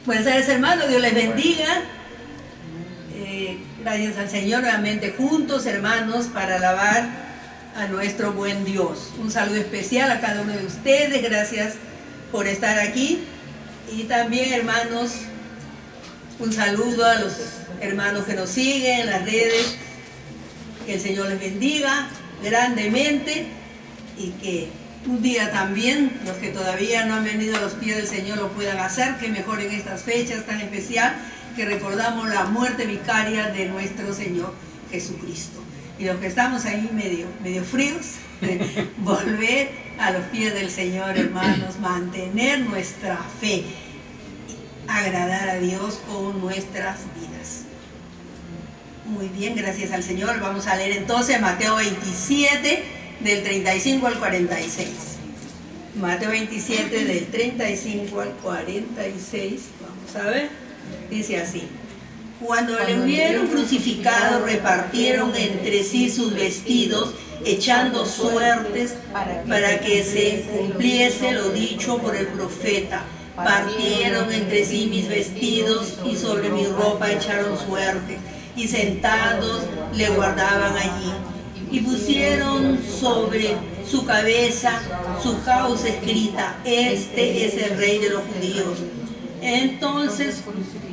Buenas tardes, hermanos, Dios les bendiga. Gracias al Señor nuevamente juntos, hermanos, para alabar a nuestro buen Dios. Un saludo especial a cada uno de ustedes, gracias por estar aquí. Y también, hermanos, un saludo a los hermanos que nos siguen en las redes. Que el Señor les bendiga grandemente y que un día también los que todavía no han venido a los pies del Señor lo puedan hacer, que mejor en estas fechas tan especial que recordamos la muerte vicaria de nuestro Señor Jesucristo. Y los que estamos ahí medio fríos, volver a los pies del Señor, hermanos, mantener nuestra fe, agradar a Dios con nuestras vidas. Muy bien, gracias al Señor. Vamos a leer entonces Mateo 27, del 35 al 46. Mateo 27, del 35 al 46. Vamos a ver. Dice así: cuando le hubieron crucificado, repartieron entre sí sus vestidos, echando suertes para que se cumpliese lo dicho por el profeta. Partieron entre sí mis vestidos y sobre mi ropa echaron suerte, y sentados le guardaban allí. Y pusieron sobre su cabeza su causa escrita: este es el Rey de los Judíos. Entonces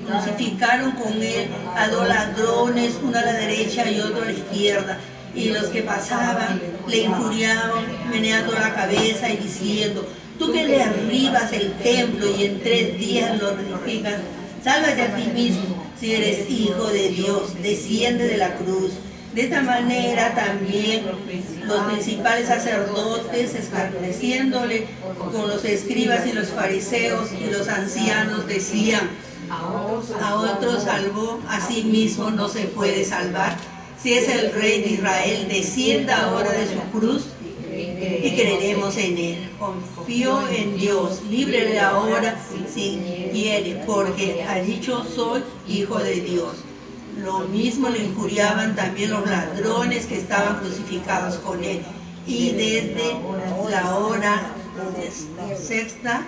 crucificaron con él a dos ladrones, uno a la derecha y otro a la izquierda. Y los que pasaban le injuriaban, meneando la cabeza y diciendo: tú que derribas el templo y en 3 días lo reedificas, sálvate a ti mismo. Si eres hijo de Dios, desciende de la cruz. De esta manera también los principales sacerdotes, escarneciéndole con los escribas y los fariseos y los ancianos, decían: a otros salvó, a sí mismo no se puede salvar. Si es el Rey de Israel, descienda ahora de su cruz y creeremos en él. Confío en Dios, líbrele ahora si quiere, porque ha dicho: soy hijo de Dios. Lo mismo le injuriaban también los ladrones que estaban crucificados con él. Y desde la hora sexta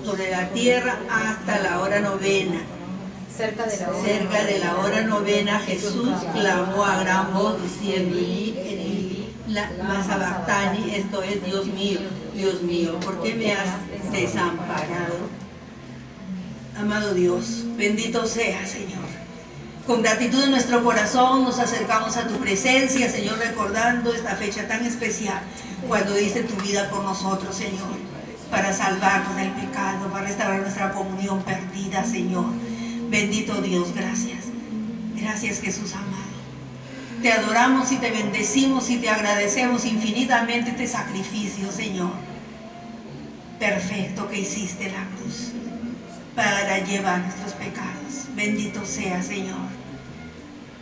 sobre la tierra hasta la hora novena, cerca de la hora novena, Jesús clamó a gran voz diciendo: Elí, lama sabactani, esto es: Dios mío, ¿por qué me has desamparado? Amado Dios, bendito sea, Señor. Con gratitud en nuestro corazón nos acercamos a tu presencia, Señor, recordando esta fecha tan especial, cuando diste tu vida por nosotros, Señor, para salvarnos del pecado, para restaurar nuestra comunión perdida, Señor. Bendito Dios, gracias. Gracias, Jesús amado. Te adoramos y te bendecimos y te agradecemos infinitamente este sacrificio, Señor, perfecto que hiciste en la cruz para llevar nuestros pecados. Bendito sea, Señor.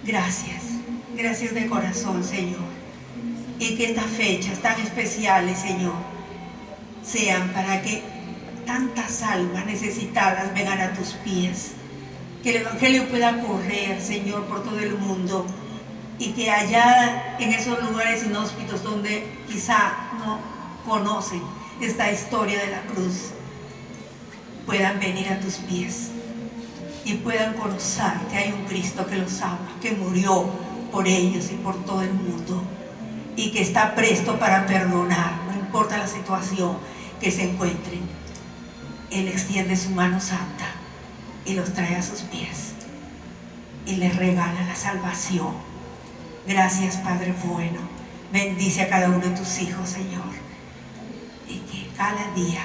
Gracias, gracias de corazón, Señor. Y que estas fechas tan especiales, Señor, sean para que tantas almas necesitadas vengan a tus pies. Que el Evangelio pueda correr, Señor, por todo el mundo. Y que allá en esos lugares inhóspitos donde quizá no conocen esta historia de la cruz, puedan venir a tus pies y puedan conocer que hay un Cristo que los ama, que murió por ellos y por todo el mundo, y que está presto para perdonar, no importa la situación que se encuentren. Él extiende su mano santa y los trae a sus pies y les regala la salvación. Gracias, Padre bueno. Bendice a cada uno de tus hijos, Señor, y que cada día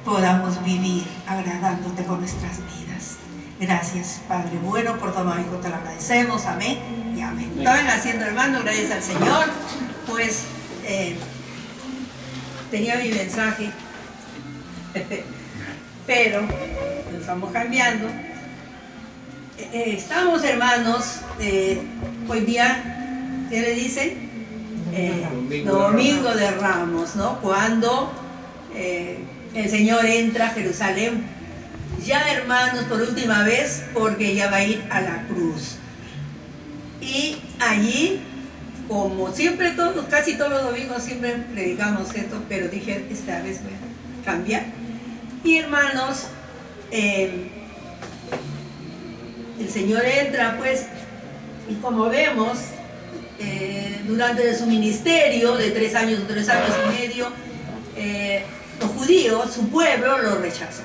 podamos vivir agradándote con nuestras vidas. Gracias, Padre bueno, por todo hijo, te lo agradecemos. Amén y amén. Estaban haciendo, hermanos, gracias al Señor. Pues tenía mi mensaje, pero nos vamos cambiando. Estamos, hermanos, hoy día, ¿qué le dicen? Domingo de Ramos, ¿no? Cuando el Señor entra a Jerusalén. Ya, hermanos, por última vez, porque ya va a ir a la cruz. Y allí, como siempre, casi todos los domingos siempre predicamos esto, pero dije, esta vez voy a cambiar. Y hermanos, el Señor entra, pues, y como vemos, durante su ministerio de 3 años y medio, los judíos, su pueblo, lo rechazó.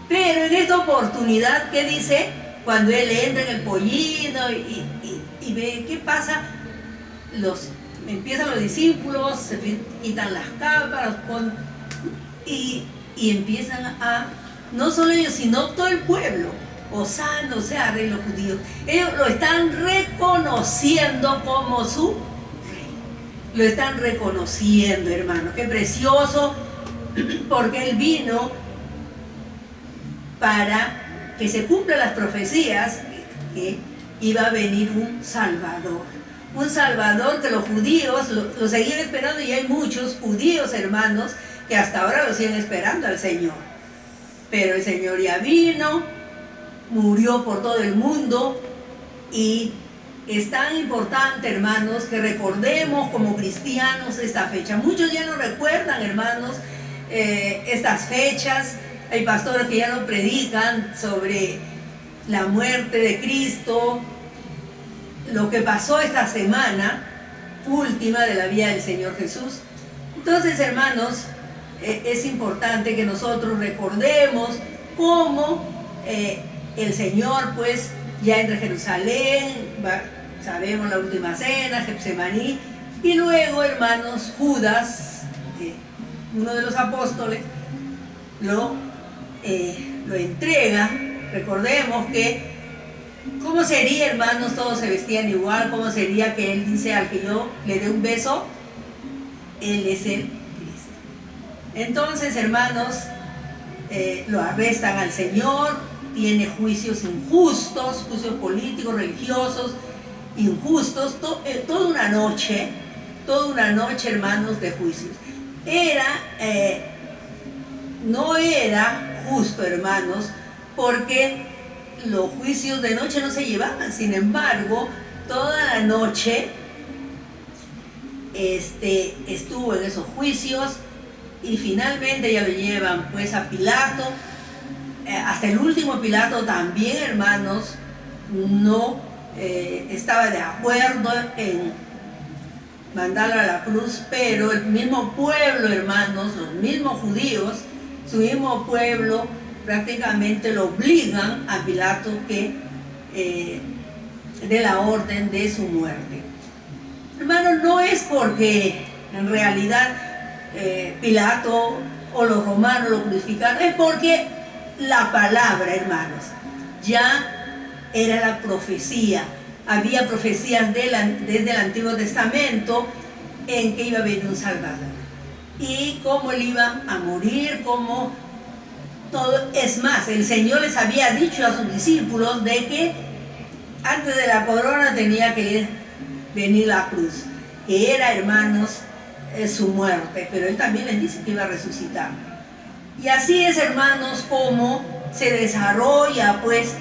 Pero en esta oportunidad, ¿qué dice? Cuando él entra en el pollino y ve qué pasa, empiezan los discípulos, se quitan las capas, los ponen, y empiezan no solo ellos, sino todo el pueblo, Hosana, sea, rey, los judíos, ellos lo están reconociendo como su rey. Lo están reconociendo, hermano. Qué precioso, porque él vino para que se cumplan las profecías que iba a venir un Salvador. Un Salvador que los judíos lo seguían esperando, y hay muchos judíos, hermanos, que hasta ahora lo siguen esperando al Señor. Pero el Señor ya vino, murió por todo el mundo, y es tan importante, hermanos, que recordemos como cristianos esta fecha. Muchos ya no recuerdan, hermanos, estas fechas. Hay pastores que ya no predican sobre la muerte de Cristo, lo que pasó esta semana última de la vida del Señor Jesús. Entonces, hermanos, es importante que nosotros recordemos cómo el Señor, pues, ya entra a Jerusalén, sabemos la última cena, Getsemaní, y luego, hermanos, Judas, uno de los apóstoles, lo entrega. Recordemos que, ¿cómo sería, hermanos? Todos se vestían igual. ¿Cómo sería que él dice: al que yo le dé un beso, él es el Cristo? Entonces, hermanos, lo arrestan al Señor, tiene juicios injustos, juicios políticos, religiosos, injustos, toda una noche, hermanos, de juicios. No era justo, hermanos, porque los juicios de noche no se llevaban. Sin embargo, toda la noche estuvo en esos juicios, y finalmente ya lo llevan, pues, a Pilato. Hasta el último Pilato también, hermanos, no estaba de acuerdo en mandarlo a la cruz, pero el mismo pueblo, hermanos, los mismos judíos, su mismo pueblo, prácticamente lo obligan a Pilato que dé la orden de su muerte. Hermanos, no es porque en realidad Pilato o los romanos lo crucificaron, es porque la palabra, hermanos, ya era la profecía. Había profecías desde el Antiguo Testamento en que iba a venir un Salvador, y cómo él iba a morir, cómo todo. Es más, el Señor les había dicho a sus discípulos de que antes de la corona tenía que venir la cruz, que era, hermanos, su muerte, pero él también les dice que iba a resucitar. Y así es, hermanos, como se desarrolla, pues,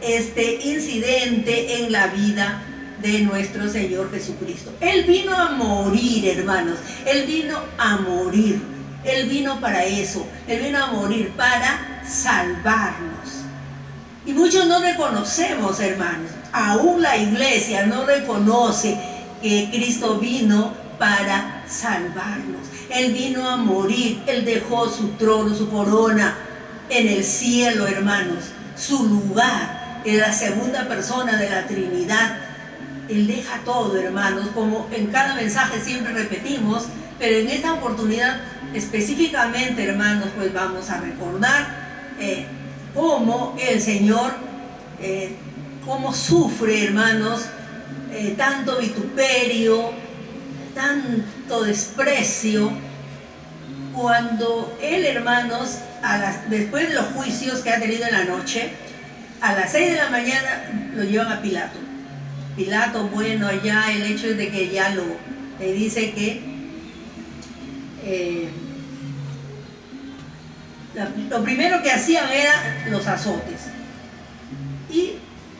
este incidente en la vida de nuestro Señor Jesucristo. Él vino a morir, hermanos. Él vino a morir. Él vino para eso. Él vino a morir para salvarnos. Y muchos no reconocemos, hermanos. Aún la iglesia no reconoce que Cristo vino para salvarnos. Él vino a morir. Él dejó su trono, su corona en el cielo, hermanos. Su lugar en la segunda persona de la Trinidad. Él deja todo, hermanos, como en cada mensaje siempre repetimos, pero en esta oportunidad específicamente, hermanos, pues vamos a recordar cómo el Señor, cómo sufre, hermanos, tanto vituperio, tanto desprecio, cuando él, hermanos, después de los juicios que ha tenido en la noche, a las 6 de la mañana lo llevan a Pilato. Pilato, bueno, ya el hecho es de que ya le dice que lo primero que hacían era los azotes. Y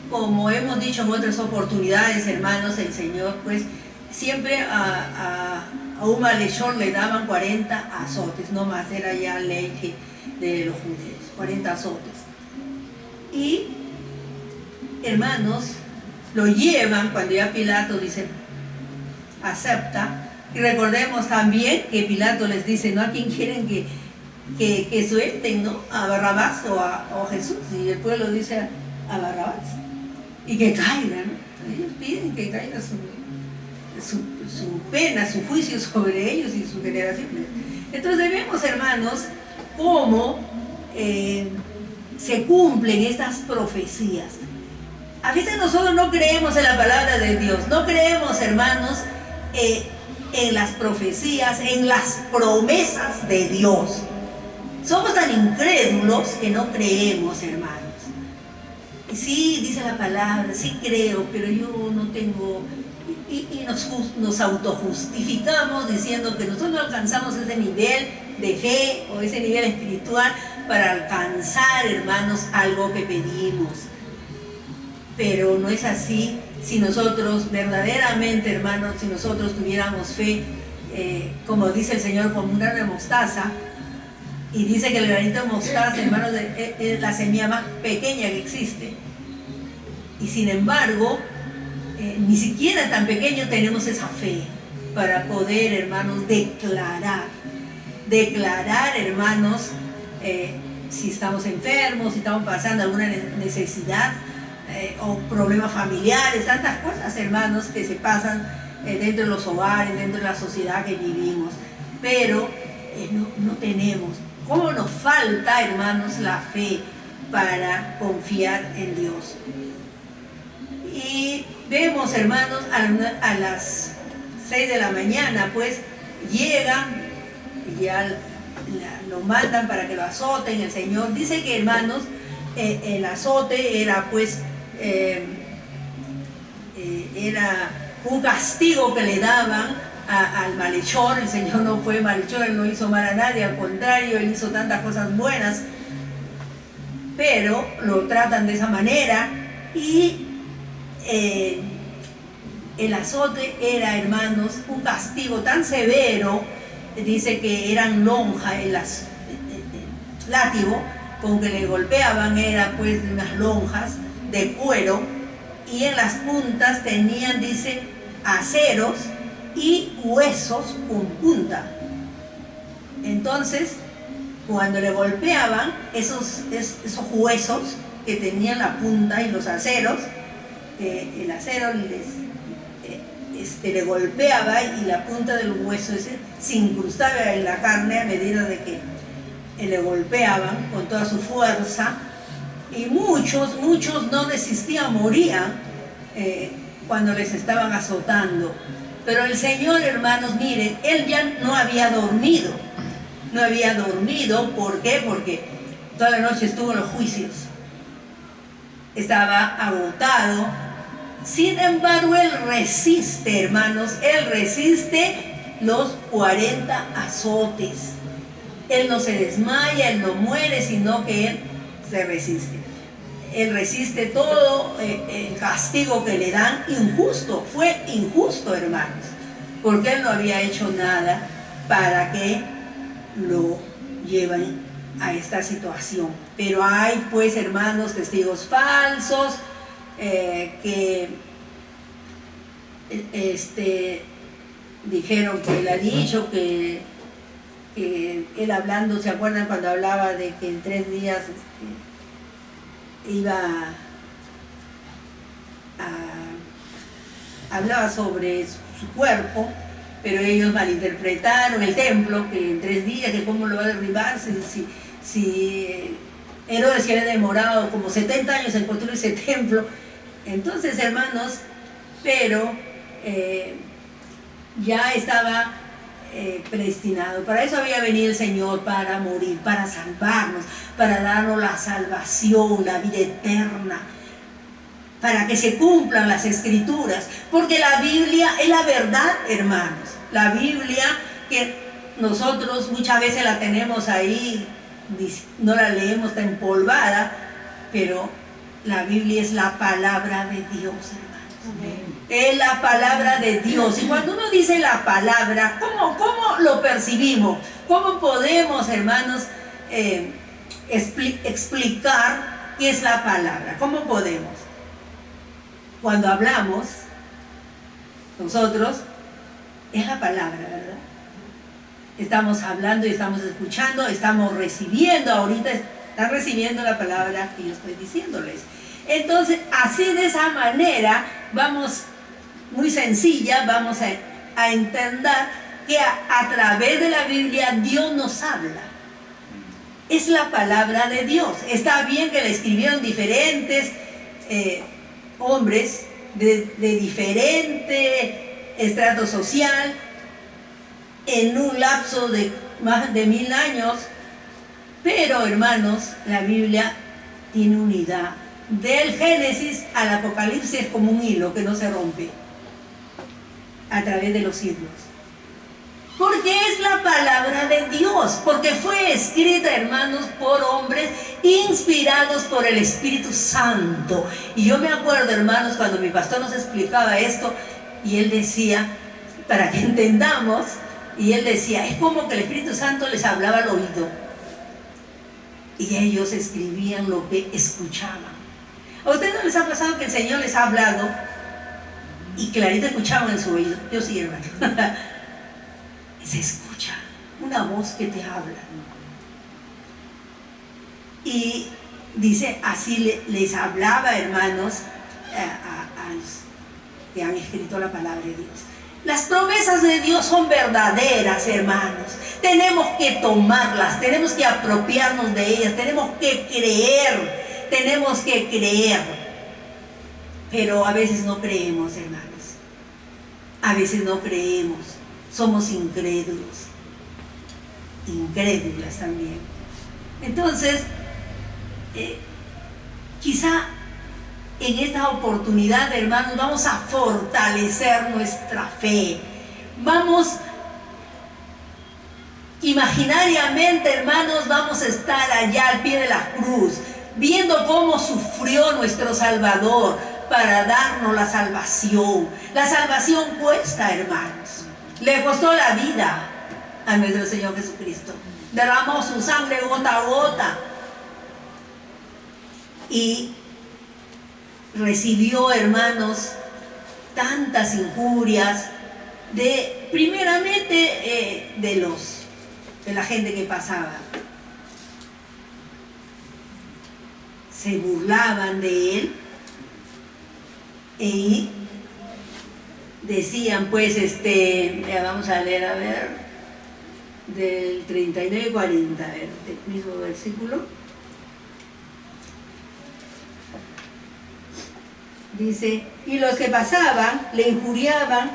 como hemos dicho en otras oportunidades, hermanos, el Señor, pues, siempre a un malhechor le daban 40 azotes, no más, era ya ley de los judíos. 40 azotes. Y, hermanos, lo llevan cuando ya Pilato dice, acepta. Y recordemos también que Pilato les dice, ¿no? ¿A quién quieren que suelten, ¿no? ¿A Barrabás o a Jesús? Y el pueblo dice a Barrabás. Y que caiga, ¿no? Ellos piden que caiga su pena, su juicio sobre ellos y sus generaciones. Entonces vemos, hermanos, cómo se cumplen estas profecías. A veces nosotros no creemos en la palabra de Dios, no creemos, hermanos, en las profecías, en las promesas de Dios. Somos tan incrédulos que no creemos, hermanos. Y sí, dice la palabra, sí creo, pero yo no tengo... Y nos autojustificamos diciendo que nosotros no alcanzamos ese nivel de fe o ese nivel espiritual para alcanzar, hermanos, algo que pedimos. Pero no es así. Si nosotros verdaderamente, hermanos, si nosotros tuviéramos fe, como dice el Señor, como un grano de mostaza, y dice que el granito de mostaza, hermanos, es la semilla más pequeña que existe. Y sin embargo, ni siquiera tan pequeño tenemos esa fe para poder, hermanos, declarar, hermanos, si estamos enfermos, si estamos pasando alguna necesidad o problemas familiares, tantas cosas, hermanos, que se pasan dentro de los hogares, dentro de la sociedad que vivimos, pero no tenemos. ¿Cómo nos falta, hermanos, la fe para confiar en Dios? Y vemos, hermanos, a las 6 de la mañana, pues, llegan y ya lo mandan para que lo azoten. El Señor dice que, hermanos, el azote era, pues, era un castigo que le daban al malhechor. El Señor no fue malhechor, Él no hizo mal a nadie, al contrario, Él hizo tantas cosas buenas, pero lo tratan de esa manera. Y el azote era, hermanos, un castigo tan severo. Dice que eran lonjas, el látigo con que le golpeaban era, pues, unas lonjas de cuero, y en las puntas tenían, dice, aceros y huesos con punta. Entonces, cuando le golpeaban esos huesos que tenían la punta y los aceros, el acero le golpeaba y la punta del hueso ese se incrustaba en la carne a medida de que le golpeaban con toda su fuerza, y muchos no desistían, morían cuando les estaban azotando. Pero el Señor, hermanos, miren, Él ya no había dormido. ¿Por qué? Porque toda la noche estuvo en los juicios, estaba agotado. Sin embargo, Él resiste, hermanos, Él resiste los 40 azotes. Él no se desmaya, Él no muere, sino que Él se resiste. Él resiste todo el castigo que le dan, injusto, fue injusto, hermanos, porque Él no había hecho nada para que lo lleven a esta situación. Pero hay, pues, hermanos, testigos falsos que dijeron que Él ha dicho que Él hablando, ¿se acuerdan cuando hablaba de que en 3 días hablaba sobre su cuerpo? Pero ellos malinterpretaron el templo, que en 3 días, que cómo lo va a derribar, si Herodes se había demorado como 70 años en construir ese templo. Entonces, hermanos, pero ya estaba predestinado. Para eso había venido el Señor, para morir, para salvarnos, para darnos la salvación, la vida eterna, para que se cumplan las Escrituras, porque la Biblia es la verdad, hermanos. La Biblia, que nosotros muchas veces la tenemos ahí, no la leemos, está empolvada, pero la Biblia es la palabra de Dios, hermanos. Amén. Es la palabra de Dios. Y cuando uno dice la palabra, ¿cómo lo percibimos? ¿Cómo podemos, hermanos, explicar qué es la palabra. ¿Cómo podemos? Cuando hablamos, nosotros, es la palabra, ¿verdad? Estamos hablando y estamos escuchando, estamos recibiendo, ahorita están recibiendo la palabra que yo estoy diciéndoles. Entonces, así de esa manera, muy sencilla, vamos a entender que a través de la Biblia Dios nos habla. Es la palabra de Dios. Está bien que la escribieron diferentes hombres de diferente estrato social en un lapso de más de 1000 años, pero hermanos, la Biblia tiene unidad. Del Génesis al Apocalipsis es como un hilo que no se rompe a través de los siglos. Porque es la palabra de Dios, porque fue escrita, hermanos, por hombres inspirados por el Espíritu Santo. Y yo me acuerdo, hermanos, cuando mi pastor nos explicaba esto, y él decía, para que entendamos, y él decía, es como que el Espíritu Santo les hablaba al oído, y ellos escribían lo que escuchaban. ¿A ustedes no les ha pasado que el Señor les ha hablado, y clarito escuchaban en su oído? Yo sí, hermano. Se escucha una voz que te habla. Y dice, así les hablaba, hermanos, a los que han escrito la palabra de Dios. Las promesas de Dios son verdaderas, hermanos. Tenemos que tomarlas, tenemos que apropiarnos de ellas, tenemos que creer, Pero a veces no creemos, hermanos. A veces no creemos. Somos incrédulas también. Entonces, quizá en esta oportunidad, hermanos, vamos a fortalecer nuestra fe. Imaginariamente, hermanos, vamos a estar allá al pie de la cruz, viendo cómo sufrió nuestro Salvador para darnos la salvación. La salvación cuesta, hermanos. Le costó la vida a nuestro Señor Jesucristo. Derramó su sangre gota a gota. Y recibió, hermanos, tantas injurias, primeramente de la gente que pasaba. Se burlaban de él y decían, pues, ya vamos a leer, a ver, del 39 y 40, a ver, el mismo versículo. Dice, y los que pasaban le injuriaban,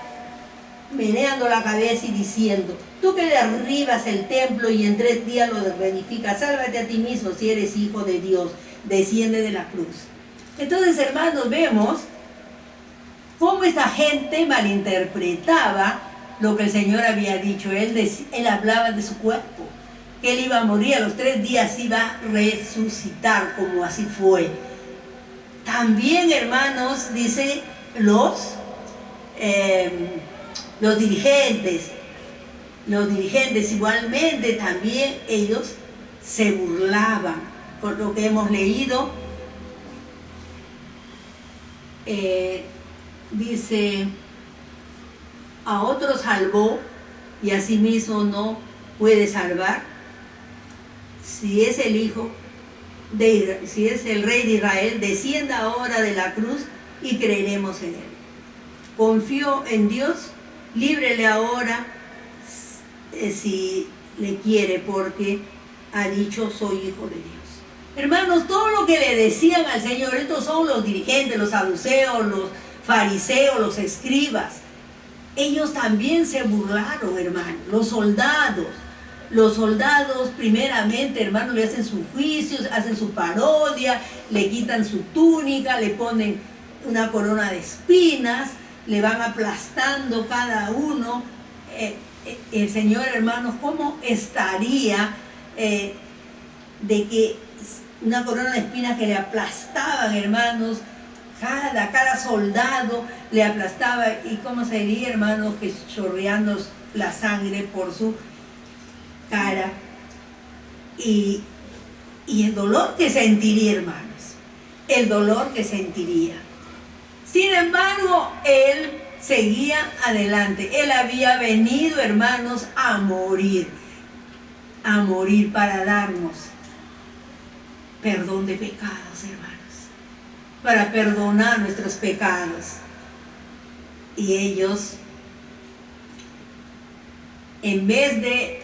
meneando la cabeza y diciendo, tú que derribas el templo y en 3 días lo reedificas, sálvate a ti mismo si eres hijo de Dios, desciende de la cruz. Entonces, hermanos, vemos cómo esta gente malinterpretaba lo que el Señor había dicho. Él hablaba de su cuerpo, que él iba a morir, a los 3 días iba a resucitar, como así fue. También, hermanos, dice los dirigentes igualmente también ellos se burlaban. Por lo que hemos leído, dice, a otros salvó y a sí mismo no puede salvar. Si es el hijo si es el rey de Israel, descienda ahora de la cruz y creeremos en él. Confío en Dios, líbrele ahora si le quiere, porque ha dicho soy hijo de Dios. Hermanos, todo lo que le decían al Señor, estos son los dirigentes, los saduceos, los fariseos, los escribas, ellos también se burlaron, hermanos. Los soldados primeramente, hermanos, le hacen sus juicios, hacen su parodia, le quitan su túnica, le ponen una corona de espinas, le van aplastando cada uno. El Señor, hermanos, ¿cómo estaría de que una corona de espinas que le aplastaban, hermanos, cada soldado le aplastaba? ¿Y cómo sería, hermanos, que chorreando la sangre por su cara? Y y el dolor que sentiría, hermanos, el dolor que sentiría. Sin embargo, él seguía adelante. Él había venido, hermanos, a morir para darnos perdón de pecados, hermanos, para perdonar nuestros pecados. Y ellos, en vez de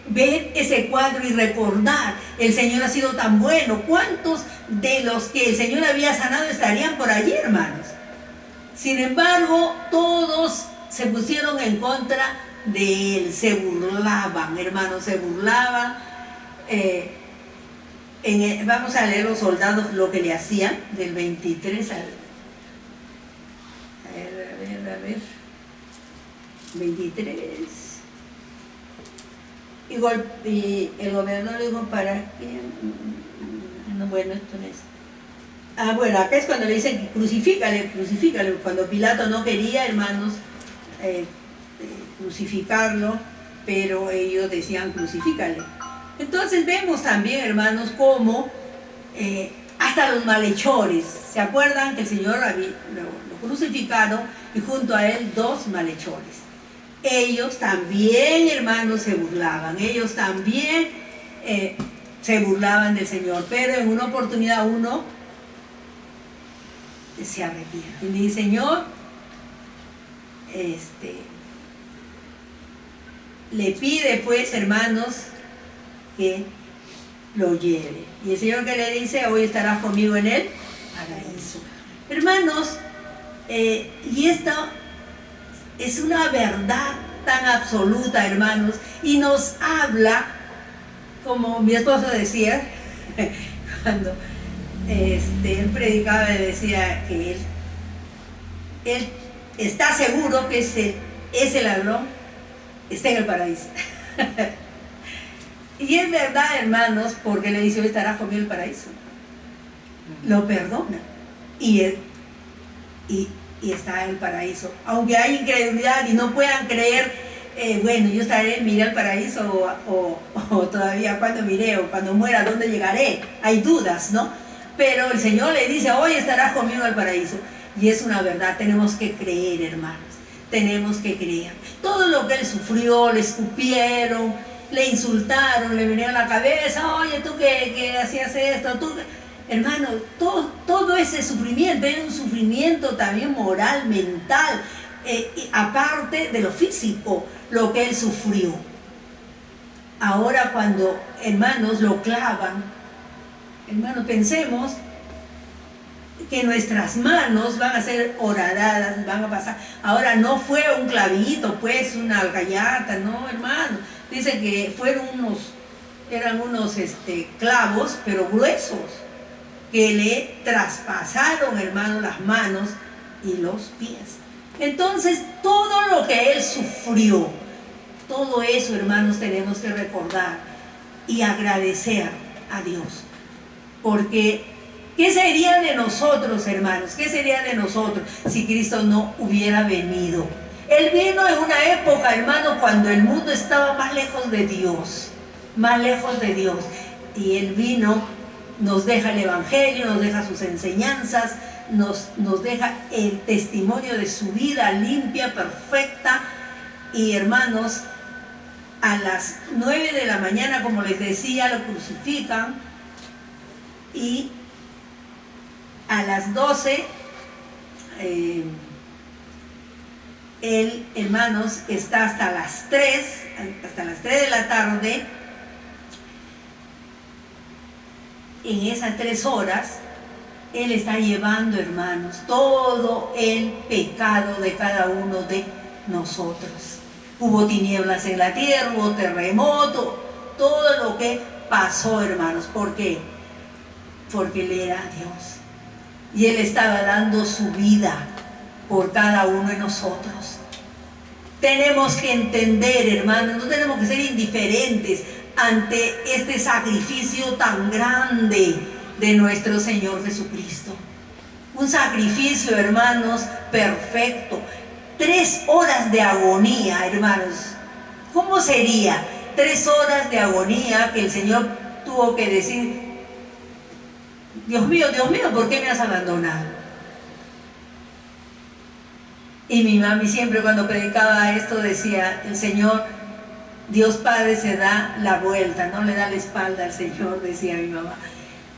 ver ese cuadro y recordar, el Señor ha sido tan bueno, ¿cuántos de los que el Señor había sanado estarían por allí, hermanos? Sin embargo, todos se pusieron en contra de él, se burlaban, hermanos, se burlaban. Vamos a leer los soldados lo que le hacían, del 23 al... A ver, 23... Y el gobernador le dijo, ¿para qué? No, bueno, esto no es... bueno, acá es cuando le dicen que crucifícale. Cuando Pilato no quería, hermanos, crucificarlo, pero ellos decían crucifícale. Entonces vemos también, hermanos, cómo hasta los malhechores, ¿se acuerdan que el Señor lo crucificaron y junto a él 2 malhechores? Ellos también, hermanos, se burlaban. Ellos también se burlaban del Señor. Pero en una oportunidad uno se arrepiente. Y dice, Señor, le pide pues, hermanos, que lo lleve. Y el Señor que le dice, hoy estarás conmigo en el paraíso. Hermanos, y esto es una verdad tan absoluta, hermanos, y nos habla, como mi esposo decía, cuando él predicaba, decía que él está seguro que ese ladrón está en el paraíso. Y es verdad, hermanos, porque le dice, hoy estarás conmigo en el paraíso. Lo perdona. Y está en el paraíso. Aunque hay incredulidad y no puedan creer, bueno, yo miré al paraíso o todavía cuando miré o cuando muera, ¿dónde llegaré? Hay dudas, ¿no? Pero el Señor le dice, hoy estarás conmigo en el paraíso. Y es una verdad, tenemos que creer, hermanos. Tenemos que creer. Todo lo que él sufrió, le escupieron, le insultaron, le venían a la cabeza, oye, tú que hacías esto, tú... Hermano, todo ese sufrimiento era un sufrimiento también moral, mental, aparte de lo físico, lo que él sufrió. Ahora cuando, hermanos, lo clavan, hermanos, pensemos que nuestras manos van a ser horadadas, van a pasar. Ahora no fue un clavito, pues, una algayata, no, hermano. Dice que eran unos clavos, pero gruesos, que le traspasaron, hermano, las manos y los pies. Entonces, todo lo que él sufrió, todo eso, hermanos, tenemos que recordar y agradecer a Dios. Porque, ¿qué sería de nosotros, hermanos? ¿Qué sería de nosotros si Cristo no hubiera venido? Él vino en una época, hermano, cuando el mundo estaba más lejos de Dios. Más lejos de Dios. Y Él vino, nos deja el Evangelio, nos deja sus enseñanzas, nos deja el testimonio de su vida limpia, perfecta. Y hermanos, a las 9 de la mañana, como les decía, lo crucifican. Y a las 12, él, hermanos, está hasta las 3 de la tarde. En esas 3 horas, Él está llevando, hermanos, todo el pecado de cada uno de nosotros. Hubo tinieblas en la tierra, hubo terremoto, todo lo que pasó, hermanos. ¿Por qué? Porque Él era Dios. Y Él estaba dando su vida por cada uno de nosotros. Tenemos que entender, hermanos, no tenemos que ser indiferentes ante este sacrificio tan grande de nuestro Señor Jesucristo. Un sacrificio, hermanos, perfecto. 3 horas de agonía, hermanos. ¿Cómo sería 3 horas de agonía que el Señor tuvo que decir, Dios mío, ¿por qué me has abandonado? Y mi mami siempre cuando predicaba esto decía, el Señor, Dios Padre se da la vuelta, no le da la espalda al Señor, decía mi mamá.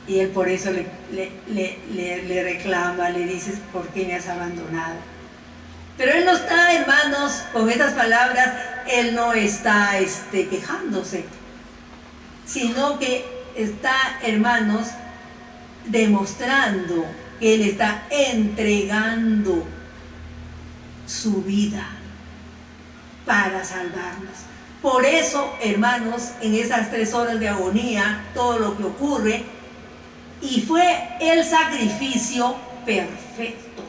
Y él por eso le reclama, le dice, ¿por qué me has abandonado? Pero él no está, hermanos, con estas palabras, él no está quejándose, sino que está, hermanos, demostrando que él está entregando su vida para salvarnos. Por eso, hermanos, en esas 3 horas de agonía, todo lo que ocurre, y fue el sacrificio perfecto.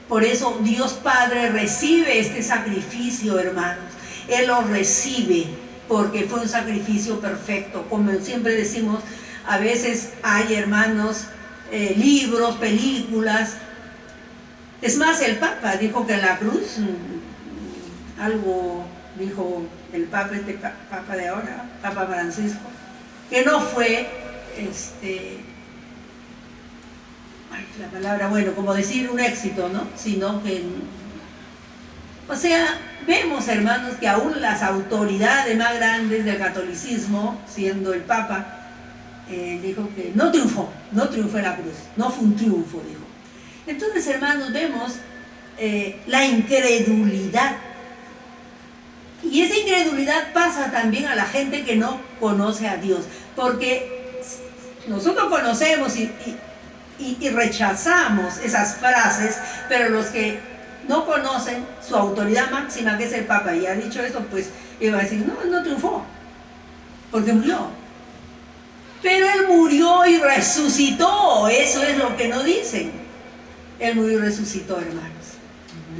Por eso Dios Padre recibe este sacrificio, hermanos. Él lo recibe porque fue un sacrificio perfecto. Como siempre decimos, a veces hay, hermanos, libros, películas. Es más, el Papa dijo que en la cruz, algo dijo el Papa, Papa de ahora, Papa Francisco, que no fue, la palabra, bueno, como decir un éxito, ¿no? Sino que, o sea, vemos, hermanos, que aún las autoridades más grandes del catolicismo, siendo el Papa, dijo que no triunfó en la cruz, no fue un triunfo, dijo. Entonces, hermanos, vemos la incredulidad. Y esa incredulidad pasa también a la gente que no conoce a Dios, porque nosotros conocemos y rechazamos esas frases, pero los que no conocen su autoridad máxima, que es el Papa, y ha dicho eso, pues iba a decir, no triunfó, porque murió. Pero él murió y resucitó, eso es lo que no dicen. Él murió y resucitó, hermanos.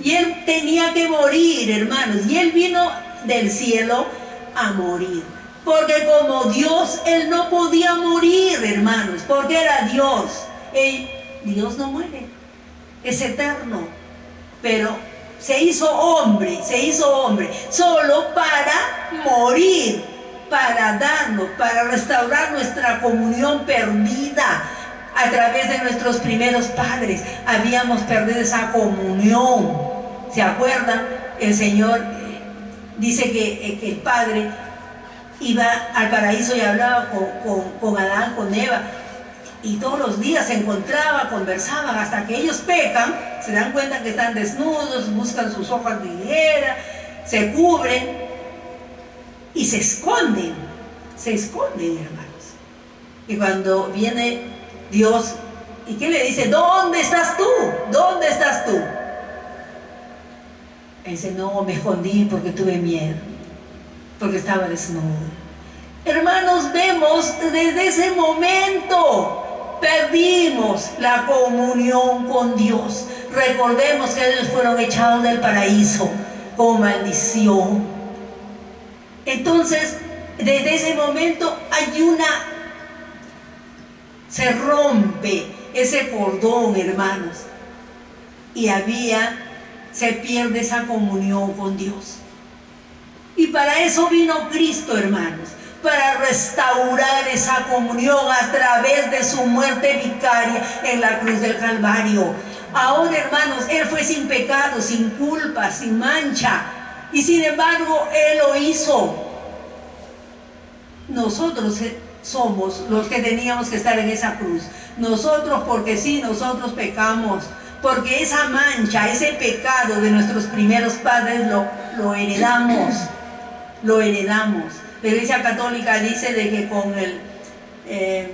Y él tenía que morir, hermanos, y él vino del cielo a morir. Porque como Dios, él no podía morir, hermanos, porque era Dios. Dios no muere, es eterno, pero se hizo hombre solo para morir, para darnos, para restaurar nuestra comunión perdida a través de nuestros primeros padres. Habíamos perdido esa comunión, ¿se acuerdan? El Señor dice que el Padre iba al paraíso y hablaba con Adán, con Eva, y todos los días se encontraba, conversaban, hasta que ellos pecan, se dan cuenta que están desnudos, buscan sus hojas de higuera, se cubren y se esconden, hermanos. Y cuando viene Dios, ¿y qué le dice? ¿Dónde estás tú? ¿Dónde estás tú? Él dice, no, me escondí porque tuve miedo, porque estaba desnudo. Hermanos, vemos desde ese momento perdimos la comunión con Dios. Recordemos que ellos fueron echados del paraíso con maldición. Entonces, desde ese momento se rompe ese cordón, hermanos, y se pierde esa comunión con Dios. Y para eso vino Cristo, hermanos, para restaurar esa comunión a través de su muerte vicaria en la cruz del Calvario. Ahora, hermanos, Él fue sin pecado, sin culpa, sin mancha, y sin embargo Él lo hizo. Nosotros somos los que teníamos que estar en esa cruz. Nosotros, porque sí, nosotros pecamos, porque esa mancha, ese pecado de nuestros primeros padres lo heredamos. La Iglesia Católica dice de que con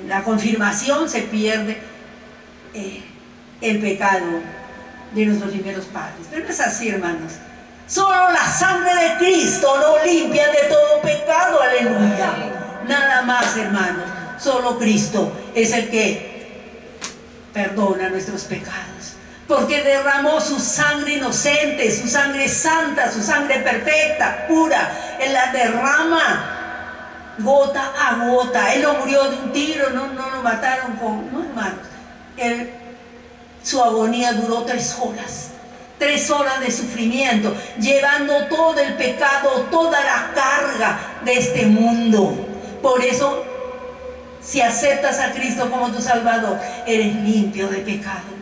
la confirmación se pierde el pecado de nuestros primeros padres. Pero no es así, hermanos. Solo la sangre de Cristo nos limpia de todo pecado, aleluya. Nada más, hermanos. Solo Cristo es el que perdona nuestros pecados, porque derramó su sangre inocente, su sangre santa, su sangre perfecta, pura. Él la derrama gota a gota. Él no murió de un tiro, no lo mataron no, hermanos. Su agonía duró 3 horas. 3 horas de sufrimiento, llevando todo el pecado, toda la carga de este mundo. Por eso si aceptas a Cristo como tu Salvador, eres limpio de pecado.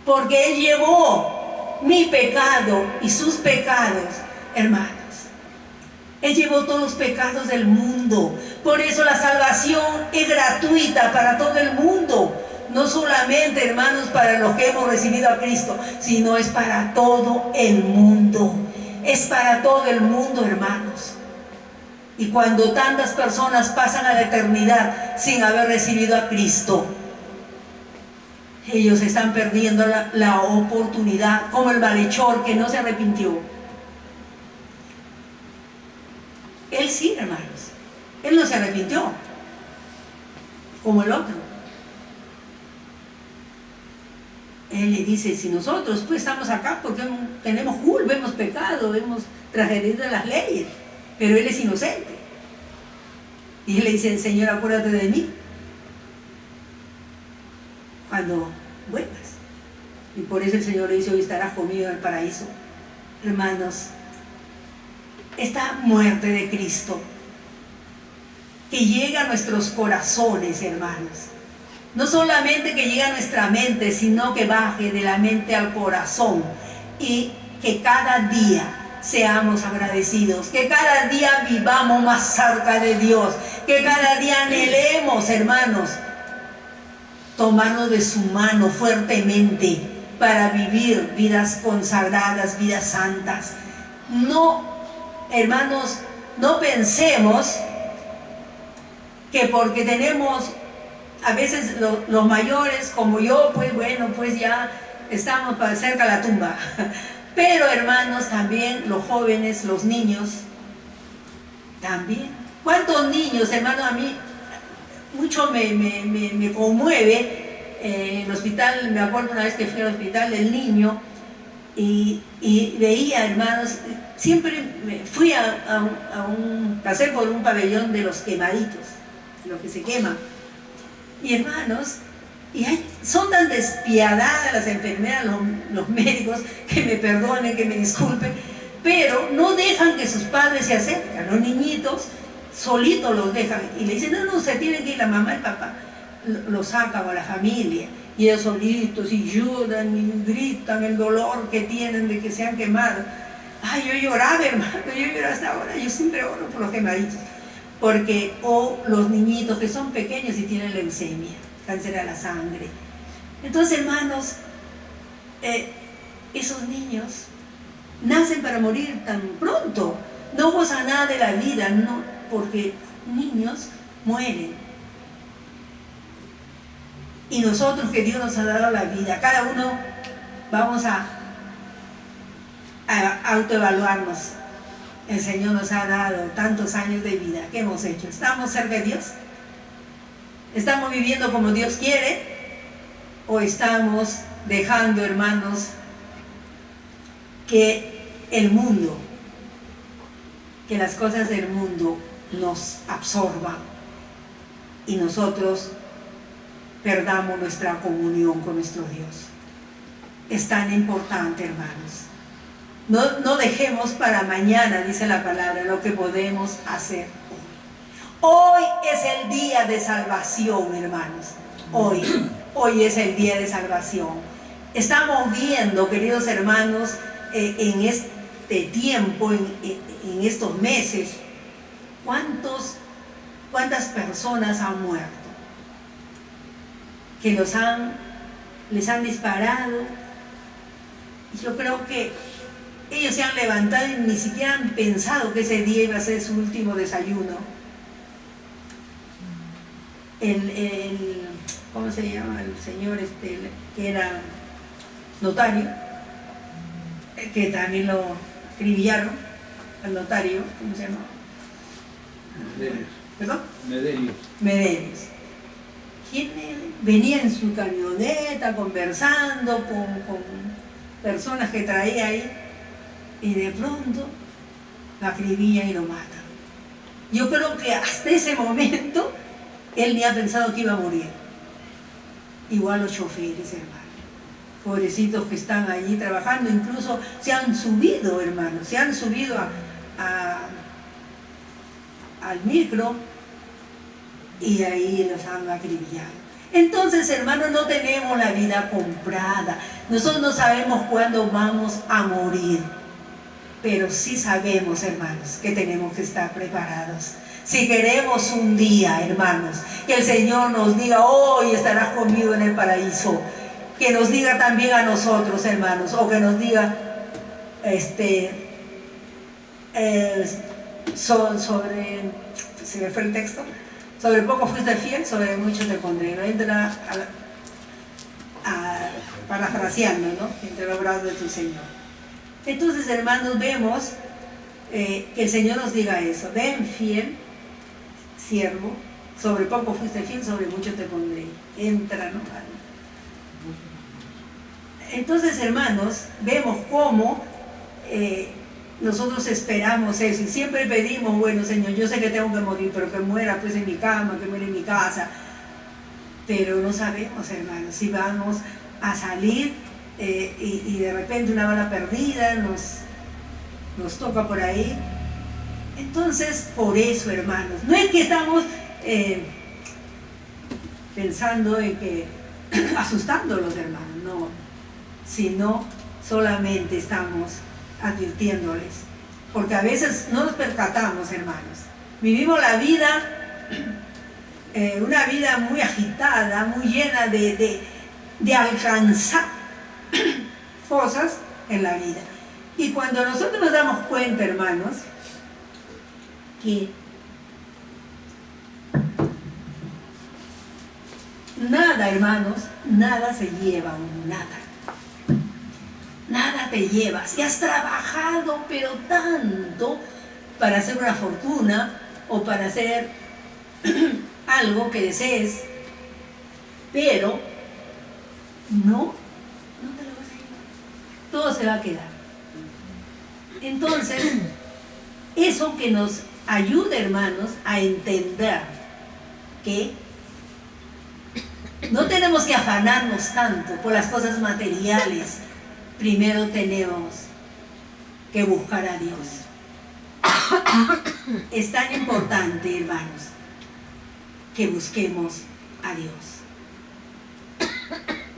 Porque Él llevó mi pecado y sus pecados, hermanos. Él llevó todos los pecados del mundo. Por eso la salvación es gratuita para todo el mundo. No solamente, hermanos, para los que hemos recibido a Cristo, sino es para todo el mundo. Es para todo el mundo, hermanos. Y cuando tantas personas pasan a la eternidad sin haber recibido a Cristo, ellos están perdiendo la oportunidad, como el malhechor que no se arrepintió. Él sí, hermanos. Él no se arrepintió, como el otro. Él le dice, si nosotros pues estamos acá porque tenemos culpa, hemos pecado, hemos transgredido las leyes, pero él es inocente. Y él le dice, Señor, acuérdate de mí cuando vuelvas. Y por eso el Señor le dice, hoy estarás conmigo en el paraíso. Hermanos, esta muerte de Cristo que llega a nuestros corazones, hermanos, no solamente que llegue a nuestra mente, sino que baje de la mente al corazón, y que cada día seamos agradecidos, que cada día vivamos más cerca de Dios, que cada día anhelemos, hermanos, tomarnos de su mano fuertemente para vivir vidas consagradas, vidas santas. No, hermanos, no pensemos que porque tenemos, a veces los mayores como yo, pues bueno, pues ya estamos cerca de la tumba. Pero hermanos, también los jóvenes, los niños, también. ¿Cuántos niños, hermanos? A mí mucho me conmueve. En el hospital, me acuerdo una vez que fui al hospital del niño y veía, hermanos, siempre pasé por un pabellón de los quemaditos, los que se queman. Y hermanos, son tan despiadadas las enfermeras, los médicos, que me perdonen, que me disculpen, pero no dejan que sus padres se acerquen. Los niñitos solitos los dejan y le dicen, no, se tienen que ir la mamá y el papá. Los sacan a la familia y ellos solitos y lloran y gritan el dolor que tienen de que se han quemado. Ay, yo lloraba, hermano, yo lloro hasta ahora, yo siempre oro por los quemaditos. Porque, los niñitos que son pequeños y tienen leucemia, cáncer a la sangre. Entonces, hermanos, esos niños nacen para morir tan pronto, no gozan nada de la vida, no, porque niños mueren. Y nosotros, que Dios nos ha dado la vida, cada uno vamos a autoevaluarnos. El Señor nos ha dado tantos años de vida. ¿Qué hemos hecho? ¿Estamos cerca de Dios? ¿Estamos viviendo como Dios quiere? ¿O estamos dejando, hermanos, que el mundo, que las cosas del mundo nos absorban y nosotros perdamos nuestra comunión con nuestro Dios? Es tan importante, hermanos. No dejemos para mañana, dice la palabra, lo que podemos hacer hoy. Hoy es el día de salvación, hermanos. Hoy es el día de salvación. Estamos viendo, queridos hermanos, en este tiempo, en estos meses, cuántas personas han muerto, que les han disparado. Yo creo que ellos se han levantado y ni siquiera han pensado que ese día iba a ser su último desayuno. ¿Cómo se llama? El señor que era notario, que también lo acribillaron, al notario, ¿cómo se llama? Medelius. ¿Perdón? Medelius. ¿Quién venía en su camioneta conversando con personas que traía ahí? Y de pronto lo acribillan y lo matan. Yo creo que hasta ese momento él ni ha pensado que iba a morir. Igual los choferes, hermano, pobrecitos que están allí trabajando, incluso se han subido, hermanos, se han subido al micro y ahí los han acribillado. Entonces, hermanos, no tenemos la vida comprada. Nosotros no sabemos cuándo vamos a morir, pero sí sabemos, hermanos, que tenemos que estar preparados. Si queremos un día, hermanos, que el Señor nos diga, hoy estarás conmigo en el paraíso, que nos diga también a nosotros, hermanos, o que nos diga sobre, se me fue el texto, sobre poco fuiste fiel, sobre mucho te pondré. No entra parafraseando, ¿no? Entre los brazos de tu Señor. Entonces, hermanos, vemos que el Señor nos diga eso. Ven fiel, siervo, sobre poco fuiste fiel, sobre mucho te pondré. Entra, ¿no? Entonces, hermanos, vemos cómo nosotros esperamos eso y siempre pedimos, bueno, Señor, yo sé que tengo que morir, pero que muera pues en mi cama, que muera en mi casa. Pero no sabemos, hermanos, si vamos a salir y de repente una bala perdida nos toca por ahí. Entonces, por eso, hermanos, no es que estamos pensando en que asustándolos, hermanos, no, sino solamente estamos advirtiéndoles, porque a veces no nos percatamos, hermanos, vivimos la vida, una vida muy agitada, muy llena de alcanzar cosas en la vida, y cuando nosotros nos damos cuenta, hermanos, que nada, hermanos, nada se lleva, nada te llevas, y has trabajado pero tanto para hacer una fortuna o para hacer algo que desees, pero no te lo vas a llevar, todo se va a quedar. Entonces, eso que nos ayuda, hermanos, a entender que no tenemos que afanarnos tanto por las cosas materiales. Primero tenemos que buscar a Dios. Es tan importante, hermanos, que busquemos a Dios.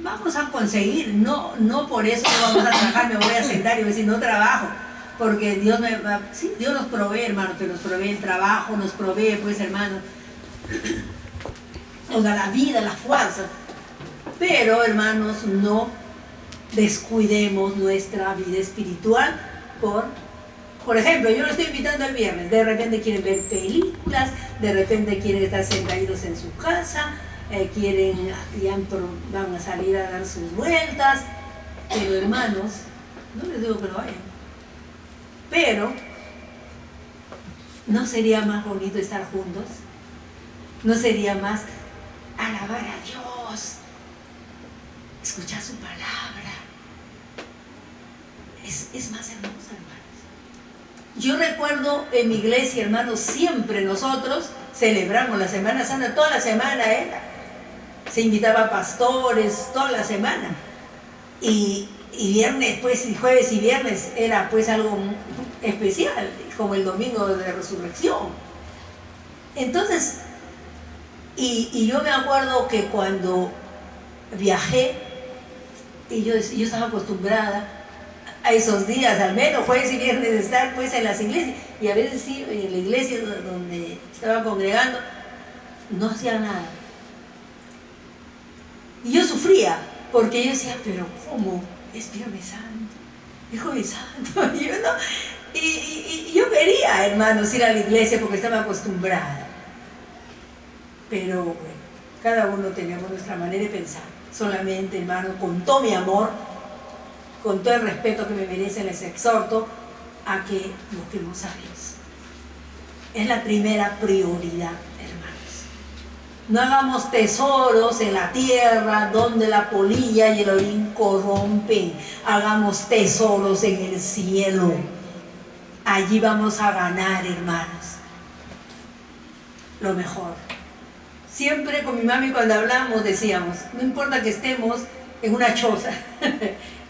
Vamos a conseguir, no por eso no vamos a trabajar, me voy a sentar y voy a decir no trabajo, porque Dios Dios nos provee, hermanos, que nos provee el trabajo, nos provee, pues, hermanos, nos da la vida, la fuerza. Pero, hermanos, no descuidemos nuestra vida espiritual por ejemplo, yo lo estoy invitando el viernes, de repente quieren ver películas, de repente quieren estar sentaditos en su casa, van a salir a dar sus vueltas, pero, hermanos, no les digo que lo hagan, pero ¿no sería más bonito estar juntos? ¿No sería más alabar a Dios, escuchar su palabra? Es más hermoso, hermanos. Yo recuerdo en mi iglesia, hermanos, siempre nosotros celebramos la Semana Santa, toda la semana era. Se invitaba a pastores, toda la semana. Y viernes, pues, y jueves y viernes era pues algo especial, como el domingo de resurrección. Entonces, y yo me acuerdo que cuando viajé, y yo estaba acostumbrada a esos días, al menos jueves y viernes, de estar pues en las iglesias, y a veces sí, en la iglesia donde estaba congregando, no hacía nada. Y yo sufría, porque yo decía, pero ¿cómo? Es Viernes Santo, es Jueves Santo. Y yo quería, hermanos, ir a la iglesia porque estaba acostumbrada. Pero bueno, cada uno tenemos nuestra manera de pensar. Solamente, hermano, con todo mi amor, con todo el respeto que me merecen, les exhorto a que busquemos a Dios. Es la primera prioridad, hermanos. No hagamos tesoros en la tierra donde la polilla y el orín corrompen. Hagamos tesoros en el cielo. Allí vamos a ganar, hermanos, lo mejor. Siempre con mi mami cuando hablamos decíamos, no importa que estemos en una choza,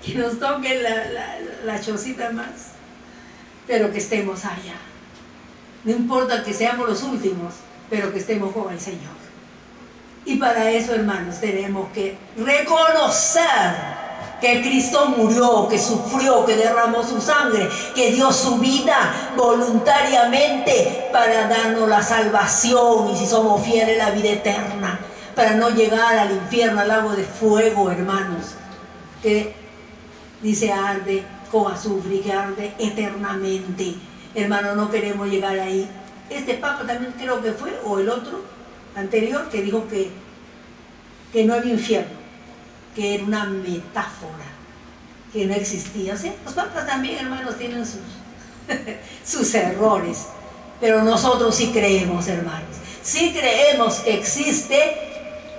que nos toque la chocita más, pero que estemos allá. No importa que seamos los últimos, pero que estemos con el Señor. Y para eso, hermanos, tenemos que reconocer que Cristo murió, que sufrió, que derramó su sangre, que dio su vida voluntariamente para darnos la salvación, y si somos fieles, la vida eterna, para no llegar al infierno, al lago de fuego, hermanos, que dice arde con azufre y que arde eternamente. Hermano, no queremos llegar ahí. Este Papa también creo que fue, o el otro anterior, que dijo que no había infierno, que era una metáfora, que no existía. O sea, los papas también, hermanos, tienen sus errores, pero nosotros sí creemos, hermanos, sí creemos que existe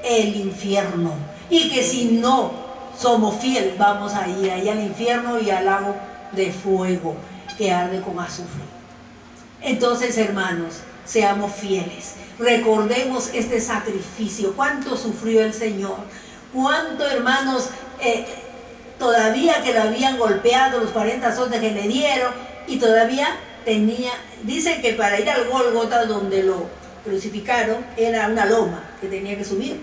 el infierno, y que si no somos fieles vamos a ir ahí al infierno y al lago de fuego que arde con azufre. Entonces, hermanos, seamos fieles, recordemos este sacrificio, cuánto sufrió el Señor, cuánto, hermanos, todavía que lo habían golpeado, los 40 azotes que le dieron, y todavía tenía, dice que para ir al Gólgota donde lo crucificaron era una loma que tenía que subir,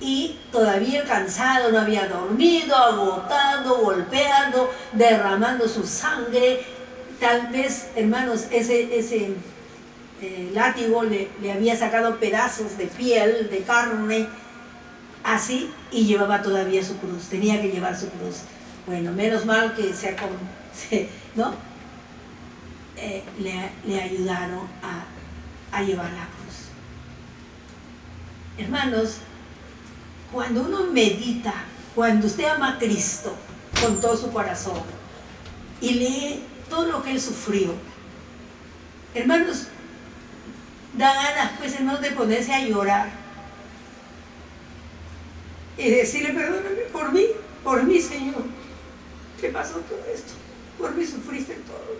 y todavía cansado, no había dormido, agotado, golpeando, derramando su sangre. Tal vez, hermanos, ese látigo le había sacado pedazos de piel, de carne, así, y llevaba todavía su cruz, tenía que llevar su cruz. Bueno, menos mal que ¿no? Le ayudaron a llevar la cruz. Hermanos, cuando uno medita, cuando usted ama a Cristo con todo su corazón y lee todo lo que Él sufrió, hermanos, da ganas, pues, hermanos, de ponerse a llorar y decirle: perdóname por mí, Señor, ¿qué pasó todo esto? Por mí sufriste todo.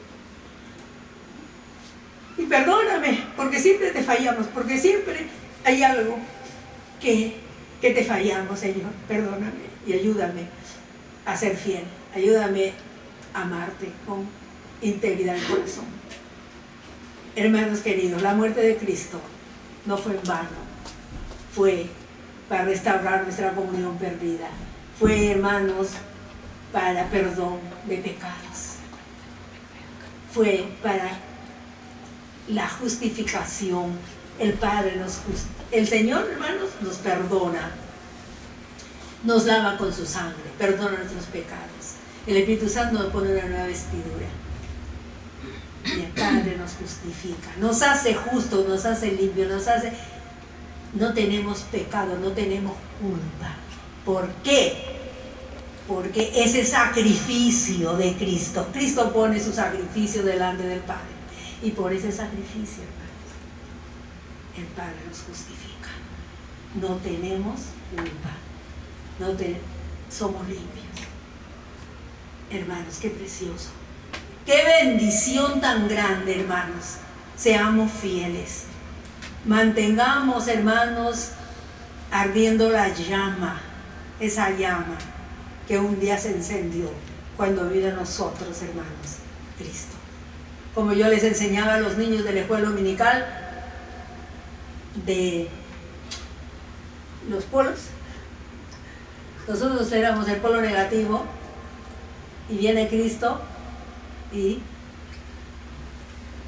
Y perdóname, porque siempre te fallamos, porque siempre hay algo que te fallamos, Señor. Perdóname y ayúdame a ser fiel, ayúdame a amarte con integridad de corazón. Hermanos queridos, la muerte de Cristo no fue en vano, fue para restaurar nuestra comunión perdida, fue, hermanos, para perdón de pecados, fue para la justificación. El Padre el Señor, hermanos, nos perdona, nos lava con su sangre, perdona nuestros pecados. El Espíritu Santo nos pone una nueva vestidura, y el Padre nos justifica, nos hace justos, nos hace limpios, no tenemos pecado, no tenemos culpa. ¿Por qué? Porque ese sacrificio de Cristo, Cristo pone su sacrificio delante del Padre, y por ese sacrificio, el Padre nos justifica. No tenemos culpa, somos limpios. Hermanos, qué precioso, qué bendición tan grande, hermanos. Seamos fieles, mantengamos, hermanos, ardiendo la llama, esa llama que un día se encendió cuando vino a nosotros, hermanos, Cristo. Como yo les enseñaba a los niños de la escuela dominical, de los polos, nosotros éramos el polo negativo, y viene Cristo y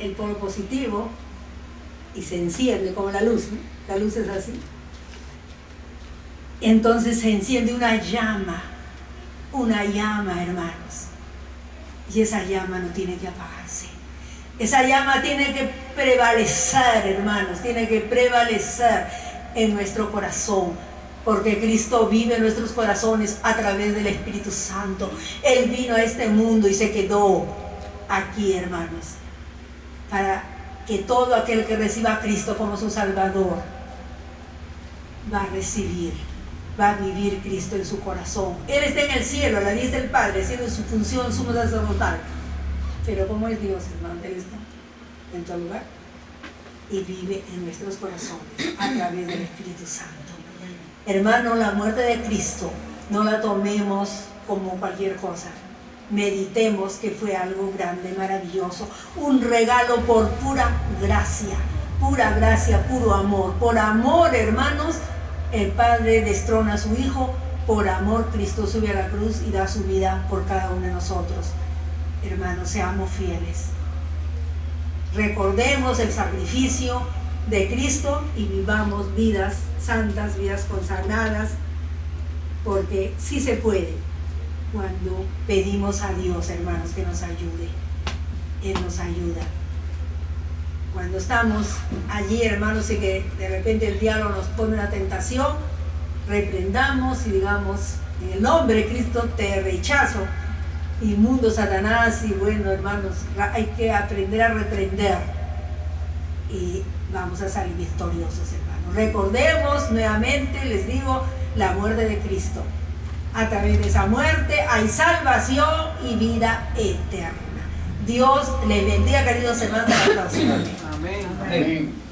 el polo positivo, y se enciende como la luz, ¿no? La luz es así. Entonces se enciende una llama, hermanos, y esa llama no tiene que apagarse. Esa llama tiene que prevalecer, hermanos, tiene que prevalecer en nuestro corazón, porque Cristo vive en nuestros corazones a través del Espíritu Santo. Él vino a este mundo y se quedó aquí, hermanos, para que todo aquel que reciba a Cristo como su Salvador va a vivir Cristo en su corazón. Él está en el cielo, a la diestra del Padre, haciendo su función sumo sacerdotal. Pero como es Dios, hermano, Él está en todo lugar y vive en nuestros corazones a través del Espíritu Santo. Hermano, la muerte de Cristo no la tomemos como cualquier cosa. Meditemos que fue algo grande, maravilloso, un regalo por pura gracia, pura gracia, puro amor. Por amor, hermanos, el Padre destrona a su Hijo. Por amor, Cristo sube a la cruz y da su vida por cada uno de nosotros. Hermanos, seamos fieles. Recordemos el sacrificio de Cristo y vivamos vidas santas, vidas consagradas, porque sí se puede cuando pedimos a Dios, hermanos, que nos ayude. Él nos ayuda. Cuando estamos allí, hermanos, y que de repente el diablo nos pone una tentación, reprendamos y digamos: en el nombre de Cristo te rechazo, inmundo Satanás. Y bueno, hermanos, hay que aprender a reprender y vamos a salir victoriosos, hermanos. Recordemos nuevamente, les digo, la muerte de Cristo. A través de esa muerte hay salvación y vida eterna. Dios les bendiga, queridos hermanos. Hasta la próxima. Amén. Amén.